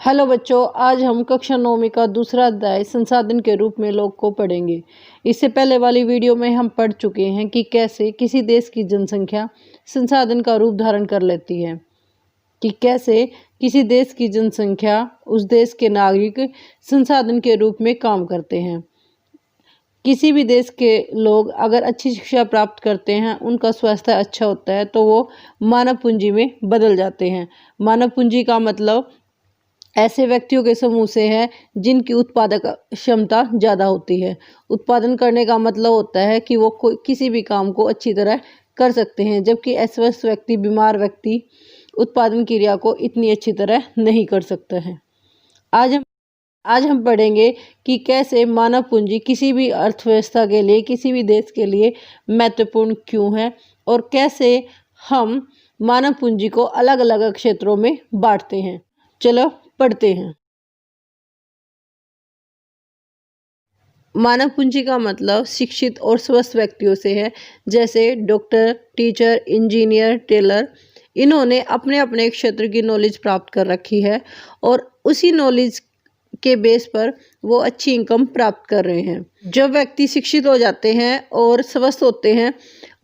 Hello बच्चों, आज हम कक्षा 9वीं का दूसरा अध्याय संसाधन के रूप में लोग को पढ़ेंगे। इससे पहले वाली वीडियो में हम पढ़ चुके हैं कि कैसे किसी देश की जनसंख्या संसाधन का रूप धारण कर लेती है, कि कैसे किसी देश की जनसंख्या उस देश के नागरिक संसाधन के रूप में काम करते हैं। किसी भी देश के लोग अगर अच्छी शिक्षा प्राप्त करते हैं, उनका स्वास्थ्य अच्छा होता है, तो वो मानव पूंजी में बदल जाते हैं। मानव पूंजी का मतलब ऐसे व्यक्तियों के समूह से है जिनकी उत्पादक क्षमता ज़्यादा होती है। उत्पादन करने का मतलब होता है कि वो किसी भी काम को अच्छी तरह कर सकते हैं, जबकि अस्वस्थ व्यक्ति, बीमार व्यक्ति उत्पादन क्रिया को इतनी अच्छी तरह नहीं कर सकता है। आज हम पढ़ेंगे कि कैसे मानव पूंजी किसी भी अर्थव्यवस्था के लिए, किसी भी देश के लिए महत्वपूर्ण क्यों है, और कैसे हम मानव पूंजी को अलग अलग क्षेत्रों में बांटते हैं। चलो पढ़ते हैं। मानव पूंजी का मतलब शिक्षित और स्वस्थ व्यक्तियों से है, जैसे डॉक्टर, टीचर, इंजीनियर, टेलर। इन्होंने अपने अपने क्षेत्र की नॉलेज प्राप्त कर रखी है और उसी नॉलेज के बेस पर वो अच्छी इनकम प्राप्त कर रहे हैं। जब व्यक्ति शिक्षित हो जाते हैं और स्वस्थ होते हैं,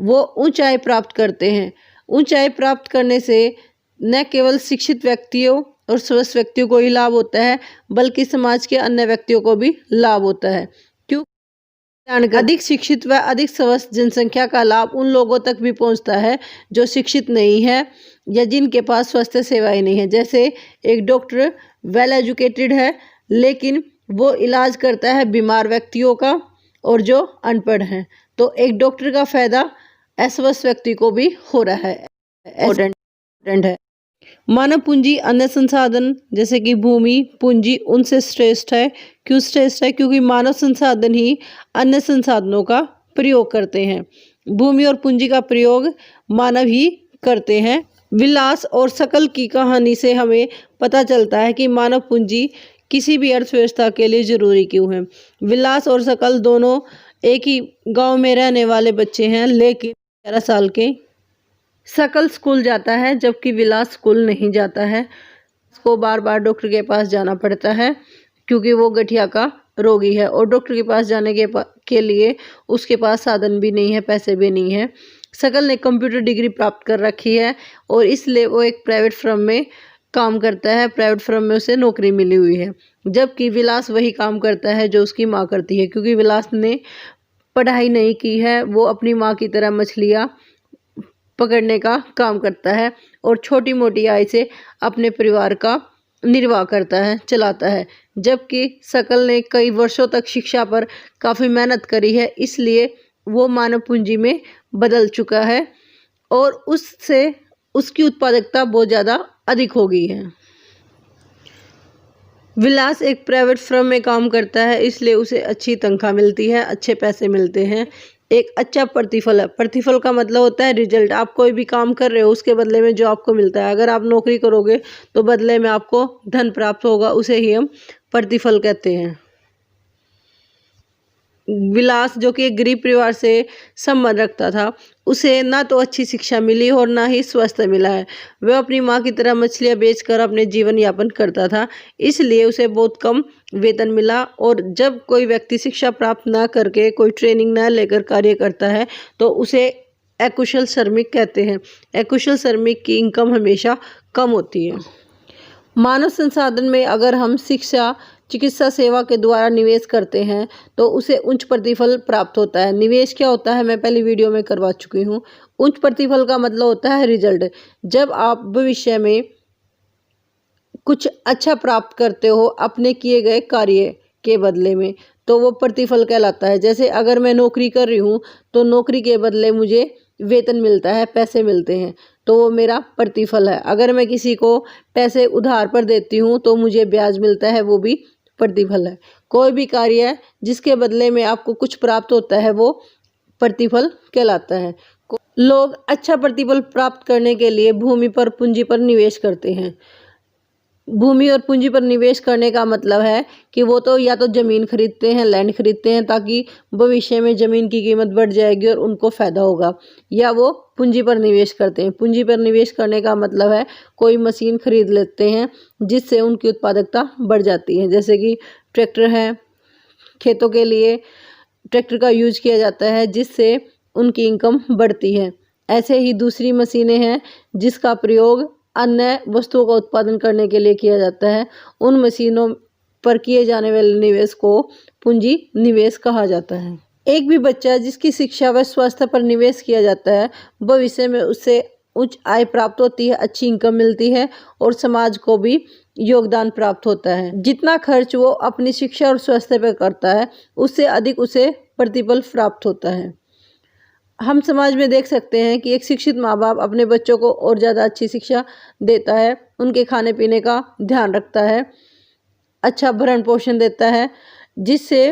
वो ऊंचाई प्राप्त करते हैं। ऊंचाई प्राप्त करने से न केवल शिक्षित व्यक्तियों और स्वस्थ व्यक्तियों को ही लाभ होता है, बल्कि समाज के अन्य व्यक्तियों को भी लाभ होता है। क्यों? अधिक शिक्षित व अधिक स्वस्थ जनसंख्या का लाभ उन लोगों तक भी पहुंचता है जो शिक्षित नहीं है या जिनके पास स्वास्थ्य सेवाएं नहीं है। जैसे एक डॉक्टर वेल एजुकेटेड है, लेकिन वो इलाज करता है बीमार व्यक्तियों का, और जो अनपढ़ हैं, तो एक डॉक्टर का फायदा अस्वस्थ व्यक्ति को भी हो रहा है। इम्पोर्टेंट है। मानव पूंजी अन्य संसाधन जैसे कि भूमि पूंजी उनसे श्रेष्ठ है। क्यों श्रेष्ठ है? क्योंकि मानव संसाधन ही अन्य संसाधनों का प्रयोग करते हैं। भूमि और पूंजी का प्रयोग मानव ही करते हैं। विलास और शकल की कहानी से हमें पता चलता है कि मानव पूंजी किसी भी अर्थव्यवस्था के लिए जरूरी क्यों है। विलास और शकल दोनों एक ही गांव में रहने वाले बच्चे हैं, लेकिन 11 साल के। शकल स्कूल जाता है जबकि विलास स्कूल नहीं जाता है। उसको बार बार डॉक्टर के पास जाना पड़ता है क्योंकि वो गठिया का रोगी है, और डॉक्टर के पास जाने के लिए उसके पास साधन भी नहीं है, पैसे भी नहीं है। शकल ने कंप्यूटर डिग्री प्राप्त कर रखी है और इसलिए वो एक प्राइवेट फर्म में काम करता है। प्राइवेट फर्म में उसे नौकरी मिली हुई है, जबकि विलास वही काम करता है जो उसकी माँ करती है, क्योंकि विलास ने पढ़ाई नहीं की है। वो अपनी माँ की तरह मछलियाँ पकड़ने का काम करता है और छोटी मोटी आय से अपने परिवार का निर्वाह करता है, चलाता है। जबकि शकल ने कई वर्षों तक शिक्षा पर काफ़ी मेहनत करी है, इसलिए वो मानव पूंजी में बदल चुका है और उससे उसकी उत्पादकता बहुत ज़्यादा अधिक हो गई है। विलास एक प्राइवेट फर्म में काम करता है, इसलिए उसे अच्छी तनख्वाह मिलती है, अच्छे पैसे मिलते हैं। एक अच्छा प्रतिफल है। प्रतिफल का मतलब होता है रिजल्ट। आप कोई भी काम कर रहे हो, उसके बदले में जो आपको मिलता है। अगर आप नौकरी करोगे तो बदले में आपको धन प्राप्त होगा, उसे ही हम प्रतिफल कहते हैं। विलास, जो कि एक गरीब परिवार से संबंध रखता था, उसे ना तो अच्छी शिक्षा मिली और ना ही स्वास्थ्य मिला है। वह अपनी माँ की तरह मछलियाँ बेचकर अपने जीवन यापन करता था, इसलिए उसे बहुत कम वेतन मिला। और जब कोई व्यक्ति शिक्षा प्राप्त ना करके, कोई ट्रेनिंग ना लेकर कार्य करता है, तो उसे अकुशल श्रमिक कहते हैं। अकुशल श्रमिक की इनकम हमेशा कम होती है। मानव संसाधन में अगर हम शिक्षा, चिकित्सा सेवा के द्वारा निवेश करते हैं तो उसे उच्च प्रतिफल प्राप्त होता है। निवेश क्या होता है, मैं पहली वीडियो में करवा चुकी हूँ। उच्च प्रतिफल का मतलब होता है रिजल्ट। जब आप भविष्य में कुछ अच्छा प्राप्त करते हो अपने किए गए कार्य के बदले में, तो वो प्रतिफल कहलाता है। जैसे अगर मैं नौकरी कर रही हूँ तो नौकरी के बदले मुझे वेतन मिलता है, पैसे मिलते हैं, तो वो मेरा प्रतिफल है। अगर मैं किसी को पैसे उधार पर देती हूँ तो मुझे ब्याज मिलता है, वो भी प्रतिफल है। कोई भी कार्य है जिसके बदले में आपको कुछ प्राप्त होता है, वो प्रतिफल कहलाता है। लोग अच्छा प्रतिफल प्राप्त करने के लिए भूमि पर, पूंजी पर निवेश करते हैं। भूमि और पूंजी पर निवेश करने का मतलब है कि वो तो या तो ज़मीन खरीदते हैं, लैंड खरीदते हैं, ताकि भविष्य में ज़मीन की कीमत बढ़ जाएगी और उनको फ़ायदा होगा, या वो पूंजी पर निवेश करते हैं। पूंजी पर निवेश करने का मतलब है कोई मशीन खरीद लेते हैं जिससे उनकी उत्पादकता बढ़ जाती है। जैसे कि ट्रैक्टर है, खेतों के लिए ट्रैक्टर का यूज किया जाता है जिससे उनकी इनकम बढ़ती है। ऐसे ही दूसरी मशीनें हैं जिसका प्रयोग अन्य वस्तुओं का उत्पादन करने के लिए किया जाता है। उन मशीनों पर किए जाने वाले निवेश को पूंजी निवेश कहा जाता है। एक भी बच्चा जिसकी शिक्षा व स्वास्थ्य पर निवेश किया जाता है, भविष्य में उससे उच्च आय प्राप्त होती है, अच्छी इनकम मिलती है और समाज को भी योगदान प्राप्त होता है। जितना खर्च वो अपनी शिक्षा और स्वास्थ्य पर करता है, उससे अधिक उसे प्रतिफल प्राप्त होता है। हम समाज में देख सकते हैं कि एक शिक्षित माँ बाप अपने बच्चों को और ज़्यादा अच्छी शिक्षा देता है, उनके खाने पीने का ध्यान रखता है, अच्छा भरण पोषण देता है, जिससे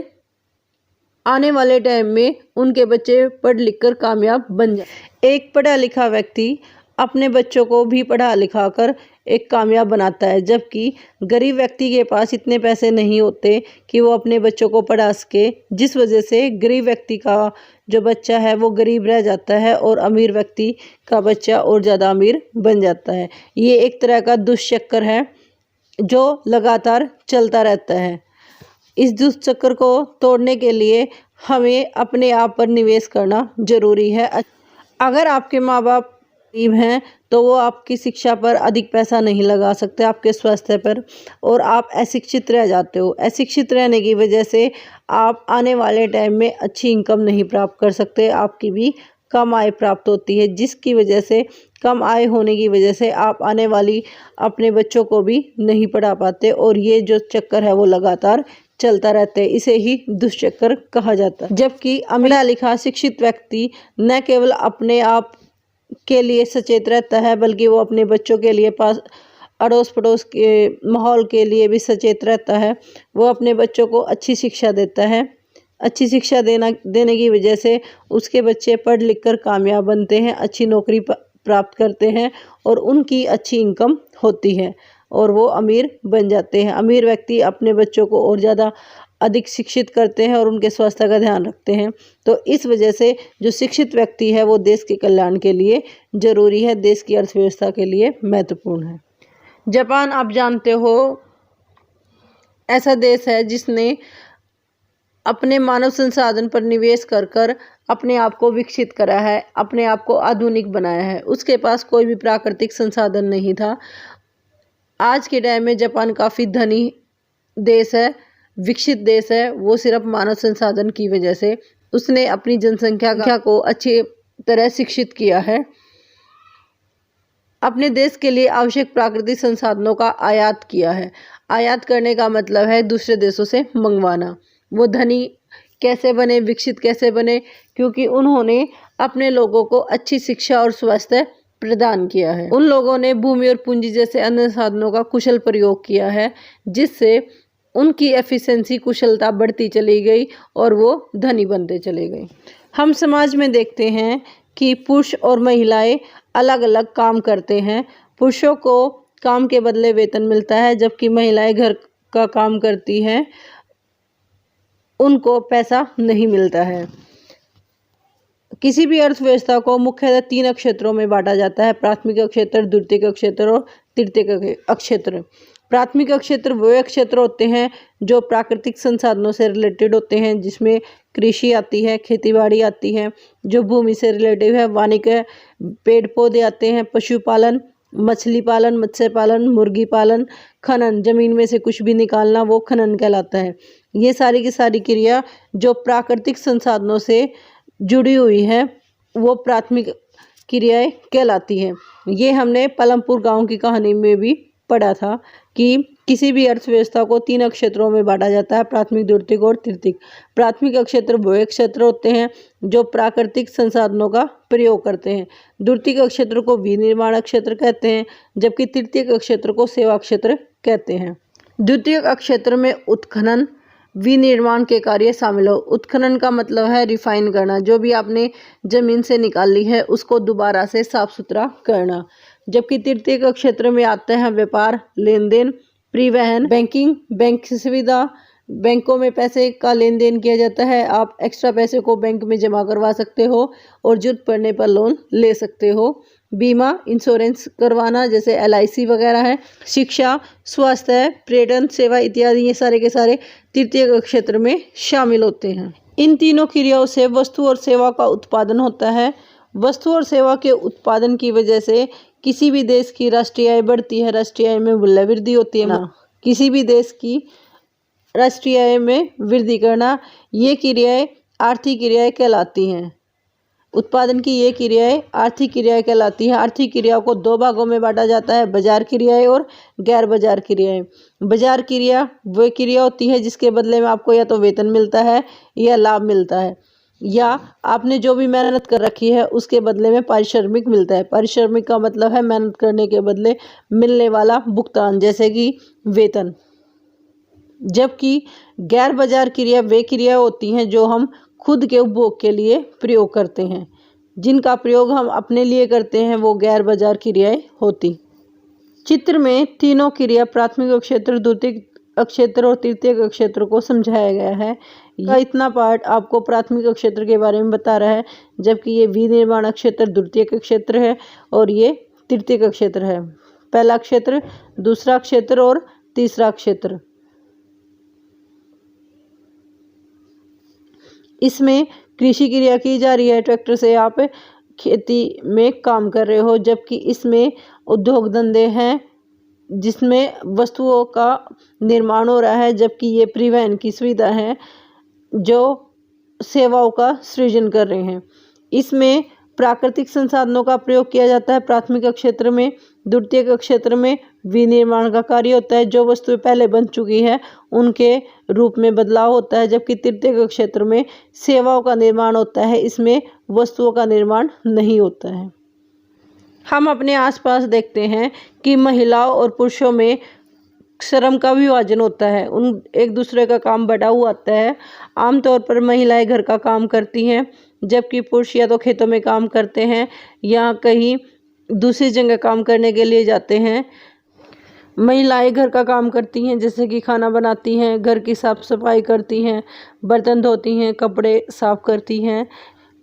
आने वाले टाइम में उनके बच्चे पढ़ लिख कर कामयाब बन जाए। एक पढ़ा लिखा व्यक्ति अपने बच्चों को भी पढ़ा लिखा कर एक कामयाब बनाता है, जबकि गरीब व्यक्ति के पास इतने पैसे नहीं होते कि वो अपने बच्चों को पढ़ा सके, जिस वजह से गरीब व्यक्ति का जो बच्चा है वो गरीब रह जाता है और अमीर व्यक्ति का बच्चा और ज़्यादा अमीर बन जाता है। ये एक तरह का दुष्चक्र है जो लगातार चलता रहता है। इस दुष्चक्र को तोड़ने के लिए हमें अपने आप पर निवेश करना जरूरी है। अगर आपके माँ बाप गरीब हैं तो वो आपकी शिक्षा पर अधिक पैसा नहीं लगा सकते, आपके स्वास्थ्य पर, और आप अशिक्षित रह जाते हो। अशिक्षित रहने की वजह से आप आने वाले टाइम में अच्छी इनकम नहीं प्राप्त कर सकते, आपकी भी कम आय प्राप्त होती है, जिसकी वजह से कम आय होने की वजह से आप आने वाली अपने बच्चों को भी नहीं पढ़ा पाते और ये जो चक्कर है वो लगातार चलता रहता है। इसे ही दुष्चक्र कहा जाता है। जबकि पढ़ा लिखा शिक्षित व्यक्ति न केवल अपने आप के लिए सचेत रहता है बल्कि वो अपने बच्चों के लिए पास अड़ोस पड़ोस के माहौल के लिए भी सचेत रहता है। वो अपने बच्चों को अच्छी शिक्षा देता है। अच्छी शिक्षा देने की वजह से उसके बच्चे पढ़ लिख कर कामयाब बनते हैं, अच्छी नौकरी प्राप्त करते हैं और उनकी अच्छी इनकम होती है और वो अमीर बन जाते हैं। अमीर व्यक्ति अपने बच्चों को और ज़्यादा अधिक शिक्षित करते हैं और उनके स्वास्थ्य का ध्यान रखते हैं। तो इस वजह से जो शिक्षित व्यक्ति है वो देश के कल्याण के लिए जरूरी है, देश की अर्थव्यवस्था के लिए महत्वपूर्ण है। जापान, आप जानते हो, ऐसा देश है जिसने अपने मानव संसाधन पर निवेश कर कर अपने आप को विकसित करा है, अपने आप को आधुनिक बनाया है। उसके पास कोई भी प्राकृतिक संसाधन नहीं था। आज के टाइम में जापान काफ़ी धनी देश है, विकसित देश है। वो सिर्फ मानव संसाधन की वजह से उसने अपनी जनसंख्या को अच्छी तरह शिक्षित किया है। अपने देश के लिए आवश्यक प्राकृतिक संसाधनों का आयात किया है। आयात करने का मतलब है दूसरे देशों से मंगवाना। वो धनी कैसे बने, विकसित कैसे बने? क्योंकि उन्होंने अपने लोगों को अच्छी शिक्षा और स्वास्थ्य प्रदान किया है। उन लोगों ने भूमि और पूंजी जैसे अन्य साधनों का कुशल प्रयोग किया है, जिससे उनकी एफिशिएंसी, कुशलता बढ़ती चली गई और वो धनी बनते चले गए। हम समाज में देखते हैं कि पुरुष और महिलाएं अलग अलग काम करते हैं। पुरुषों को काम के बदले वेतन मिलता है, जबकि महिलाएं घर का काम करती हैं, उनको पैसा नहीं मिलता है। किसी भी अर्थव्यवस्था को मुख्यतः 3 क्षेत्रों में बांटा जाता है: प्राथमिक क्षेत्र, द्वितीयक क्षेत्र और तृतीयक क्षेत्र। प्राथमिक क्षेत्र वे क्षेत्र होते हैं जो प्राकृतिक संसाधनों से रिलेटेड होते हैं, जिसमें कृषि आती है, खेतीबाड़ी आती है। जो भूमि से रिलेटिव है, वानिकी, पेड़ पौधे आते हैं, पशुपालन, मछली पालन, मत्स्य पालन, मुर्गी पालन, खनन, जमीन में से कुछ भी निकालना, वो खनन कहलाता है। ये सारी की सारी क्रिया जो प्राकृतिक संसाधनों से जुड़ी हुई है वो प्राथमिक क्रियाएं कहलाती हैं। ये हमने पलमपुर गांव की कहानी में भी पढ़ा था कि किसी भी अर्थव्यवस्था को 3 क्षेत्रों में बांटा जाता है: प्राथमिक, द्वितीयक और तृतीयक। प्राथमिक क्षेत्र वो क्षेत्र होते हैं जो प्राकृतिक संसाधनों का प्रयोग करते हैं। द्वितीयक क्षेत्र को विनिर्माण क्षेत्र कहते हैं, जबकि तृतीयक क्षेत्र को सेवा क्षेत्र कहते हैं। द्वितीयक क्षेत्र में उत्खनन, विनिर्माण के कार्य शामिल हो। उत्खनन का मतलब है रिफाइन करना, जो भी आपने जमीन से निकाल ली है उसको दोबारा से साफ सुथरा करना। जबकि तृतीयक क्षेत्र में आते हैं व्यापार, लेन देन, परिवहन, बैंकिंग, बैंक सुविधा, बैंकों में पैसे का लेन देन किया जाता है। आप एक्स्ट्रा पैसे को बैंक में जमा करवा सकते हो और ज़रूरत पड़ने पर लोन ले सकते हो। बीमा, इंश्योरेंस करवाना जैसे LIC वगैरह है। शिक्षा, स्वास्थ्य, पर्यटन सेवा इत्यादि ये सारे के सारे तृतीय क्षेत्र में शामिल होते हैं। इन तीनों क्रियाओं से वस्तु और सेवा का उत्पादन होता है। वस्तु और सेवा के उत्पादन की वजह से किसी भी देश की राष्ट्रीय आय बढ़ती है, राष्ट्रीय आय में मूल्य वृद्धि होती है ना। किसी भी देश की राष्ट्रीय आय में वृद्धि करना, ये क्रियाएं आर्थिक क्रियाएं कहलाती हैं। उत्पादन की ये क्रियाएं आर्थिक क्रियाएं कहलाती हैं। आर्थिक क्रियाओं को दो भागों में बांटा जाता है, बाजार क्रियाएं और गैर बाजार क्रियाएं। बाजार क्रिया वो क्रिया होती है जिसके बदले में आपको या तो वेतन मिलता है या लाभ मिलता है, या आपने जो भी मेहनत कर रखी है उसके बदले में पारिश्रमिक मिलता है। पारिश्रमिक का मतलब है मेहनत करने के बदले मिलने वाला भुगतान, जैसे कि वेतन। जबकि गैर बाजार क्रिया वे क्रिया होती हैं जो हम खुद के उपभोग के लिए प्रयोग करते हैं। जिनका प्रयोग हम अपने लिए करते हैं वो गैर बाजार क्रियाएं होती। चित्र में तीनों क्रिया प्राथमिक क्षेत्र, द्वितीयक क्षेत्र और तृतीयक क्षेत्र को समझाया गया है। यह इतना पार्ट आपको प्राथमिक क्षेत्र के बारे में बता रहा है, जबकि ये विनिर्माण क्षेत्र द्वितीयक क्षेत्र है और ये तृतीयक क्षेत्र है। पहला क्षेत्र, दूसरा क्षेत्र और तीसरा क्षेत्र। इसमें कृषि क्रिया की जा रही है, ट्रैक्टर से आप खेती में काम कर रहे हो, जबकि इसमें उद्योग धंधे हैं जिसमें वस्तुओं का निर्माण हो रहा है, जबकि ये परिवहन की सुविधा है जो सेवाओं का सृजन कर रहे हैं। इसमें प्राकृतिक संसाधनों का प्रयोग किया जाता है प्राथमिक क्षेत्र में। द्वितीयक क्षेत्र में विनिर्माण का कार्य होता है, जो वस्तुएं पहले बन चुकी है उनके रूप में बदलाव होता है, जबकि तृतीयक क्षेत्र में सेवाओं का निर्माण होता है, इसमें वस्तुओं का निर्माण नहीं होता है। हम अपने आसपास देखते हैं कि महिलाओं और पुरुषों में श्रम का विभाजन होता है, उन एक दूसरे का काम बटा हुआ आता है। आमतौर पर महिलाएं घर का काम करती हैं, जबकि पुरुष या तो खेतों में काम करते हैं या कहीं दूसरी जगह काम करने के लिए जाते हैं। महिलाएं घर का काम करती हैं, जैसे कि खाना बनाती हैं, घर की साफ सफाई करती हैं, बर्तन धोती हैं, कपड़े साफ करती हैं।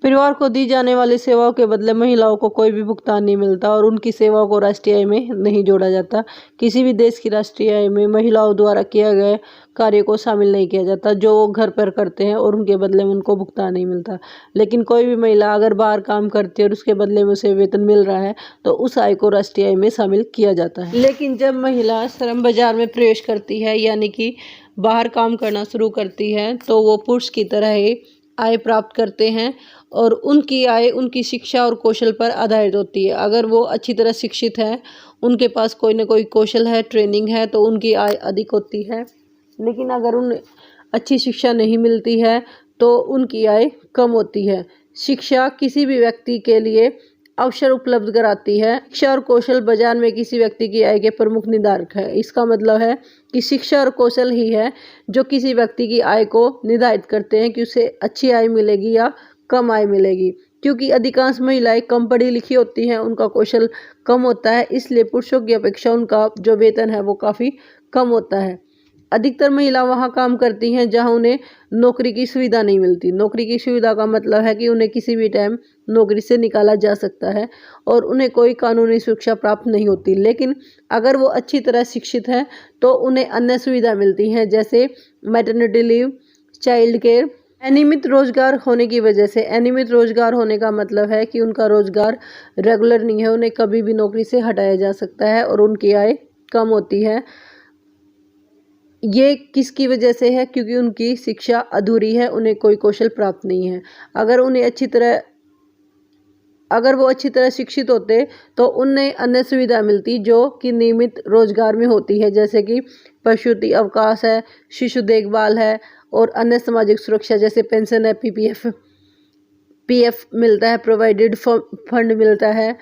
परिवार को दी जाने वाली सेवाओं के बदले महिलाओं को कोई भी भुगतान नहीं मिलता और उनकी सेवाओं को राष्ट्रीय आय में नहीं जोड़ा जाता। किसी भी देश की राष्ट्रीय आय में महिलाओं द्वारा किया गए कार्य को शामिल नहीं किया जाता जो वो घर पर करते हैं और उनके बदले में उनको भुगतान नहीं मिलता। लेकिन कोई भी महिला अगर बाहर काम करती है और उसके बदले में उसे वेतन मिल रहा है तो उस आय को राष्ट्रीय आय में शामिल किया जाता है। लेकिन जब महिला श्रम बाजार में प्रवेश करती है, यानी कि बाहर काम करना शुरू करती है, तो वो पुरुष की तरह ही आय प्राप्त करते हैं और उनकी आय उनकी शिक्षा और कौशल पर आधारित होती है। अगर वो अच्छी तरह शिक्षित है, उनके पास कोई ना कोई कौशल है, ट्रेनिंग है, तो उनकी आय अधिक होती है। लेकिन अगर उन्हें अच्छी शिक्षा नहीं मिलती है तो उनकी आय कम होती है। शिक्षा किसी भी व्यक्ति के लिए अवसर उपलब्ध कराती है। शिक्षा और कौशल बाजार में किसी व्यक्ति की आय के प्रमुख निर्धारक है। इसका मतलब है कि शिक्षा और कौशल ही है जो किसी व्यक्ति की आय को निर्धारित करते हैं कि उसे अच्छी आय मिलेगी या कम आय मिलेगी। क्योंकि अधिकांश महिलाएं कम पढ़ी लिखी होती हैं, उनका कौशल कम होता है, इसलिए पुरुषों की अपेक्षा उनका जो वेतन है वो काफ़ी कम होता है। अधिकतर महिला वहाँ काम करती हैं जहाँ उन्हें नौकरी की सुविधा नहीं मिलती। नौकरी की सुविधा का मतलब है कि उन्हें किसी भी टाइम नौकरी से निकाला जा सकता है और उन्हें कोई कानूनी सुरक्षा प्राप्त नहीं होती। लेकिन अगर वो अच्छी तरह शिक्षित हैं तो उन्हें अन्य सुविधा मिलती हैं, जैसे मैटरनिटी लीव, चाइल्ड केयर। अनियमित रोजगार होने की वजह से, अनियमित रोजगार होने का मतलब है कि उनका रोजगार रेगुलर नहीं है, उन्हें कभी भी नौकरी से हटाया जा सकता है और उनकी आय कम होती है। ये किसकी वजह से है? क्योंकि उनकी शिक्षा अधूरी है, उन्हें कोई कौशल प्राप्त नहीं है। अगर वो अच्छी तरह शिक्षित होते तो उन्हें अन्य सुविधा मिलती जो कि नियमित रोजगार में होती है, जैसे कि प्रसूति अवकाश है, शिशु देखभाल है और अन्य सामाजिक सुरक्षा जैसे पेंशन है, पीएफ मिलता है, प्रोवाइडेड फंड मिलता है,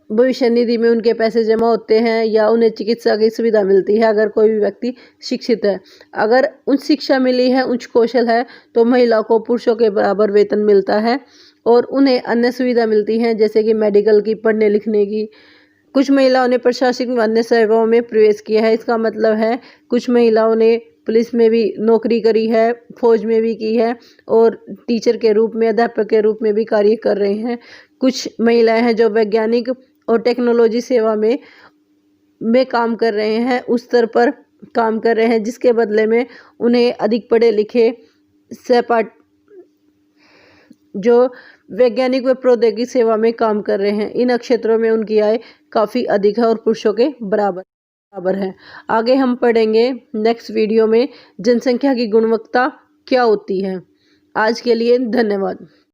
भविष्य निधि में उनके पैसे जमा होते हैं या उन्हें चिकित्सा की सुविधा मिलती है अगर कोई भी व्यक्ति शिक्षित है। अगर उच्च शिक्षा मिली है, उच्च कौशल है, तो महिला को पुरुषों के बराबर वेतन मिलता है और उन्हें अन्य सुविधा मिलती हैं, जैसे कि मेडिकल की, पढ़ने लिखने की। कुछ महिलाओं ने प्रशासनिक व अन्य सेवाओं में प्रवेश किया है। इसका मतलब है कुछ महिलाओं ने पुलिस में भी नौकरी करी है, फौज में भी की है और टीचर के रूप में, अध्यापक के रूप में भी कार्य कर रहे हैं। कुछ महिलाएं हैं जो वैज्ञानिक और टेक्नोलॉजी सेवा में काम कर रहे हैं, उस स्तर पर काम कर रहे हैं जिसके बदले में उन्हें अधिक पढ़े लिखे सहपाठी जो वैज्ञानिक व प्रौद्योगिकी सेवा में काम कर रहे हैं, इन क्षेत्रों में उनकी आय काफ़ी अधिक है और पुरुषों के बराबर है। आगे हम पढ़ेंगे नेक्स्ट वीडियो में जनसंख्या की गुणवत्ता क्या होती है। आज के लिए धन्यवाद।